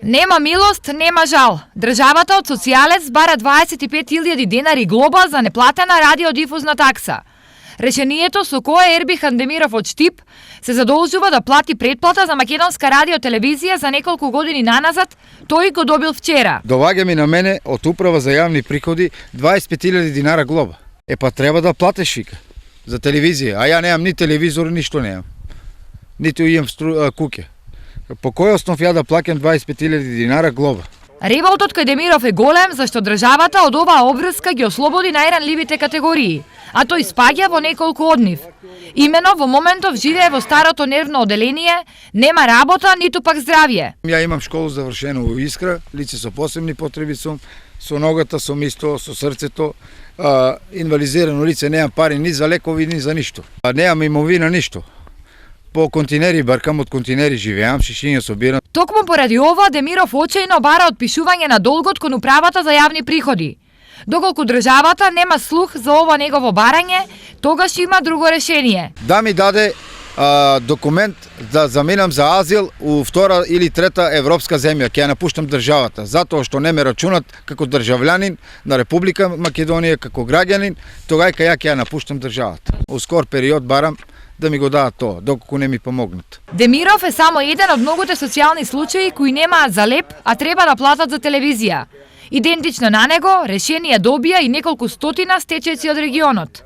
Нема милост, нема жал. Државата од социјалец бара 25.000 денари глоба за неплатена радиодифузна такса. Решението со кое Ерби Хандемиров од Штип се задолжува да плати претплата за македонска радиотелевизија за неколку години наназад, тој го добил вчера. Доваѓа ми на мене од управа за јавни приходи 25.000 динара глоба. Па треба да платиш вика за телевизија, а ја немам ни телевизор, ништо немам. Ниту имам куќе. По кој основ ја да плаќам 25.000 динара глоба? Револтот кај Демиров е голем зашто државата од оваа обврска ги ослободи најранливите категории, а тој спаѓа во неколку од нив. Имено во моментов живее во старото нервно оделение, нема работа, ниту пак здравје. Ја имам школу завршено во Искра, лице со посебни потреби сум, со ногата сум исто, со срцето, инвализирано лице, немам пари ни за лекови, ни за ништо. Немам имовина ништо. По континери баркам, од континери живеам, шишиња собирам. Токму поради ова Демиров очајно бара отпишување на долгот кон управата за јавни приходи. Доколку државата нема слух за ова негово барање, тогаш има друго решение. Да ми даде документ да заминам за азил у втора или трета европска земја, ќе ја напуштам државата, затоа што не ме рачунат како државлянин на Република Македонија, како граѓанин, тогај ја ќе ја напуштам државата. У скор период барам да ми го дадат тоа, доколку не ми помогнат. Демиров е само еден од многуте социјални случаи кои немаат за леп, а треба да платат за телевизија. Идентично на него, решение добија и неколку стотина стечајци од регионот.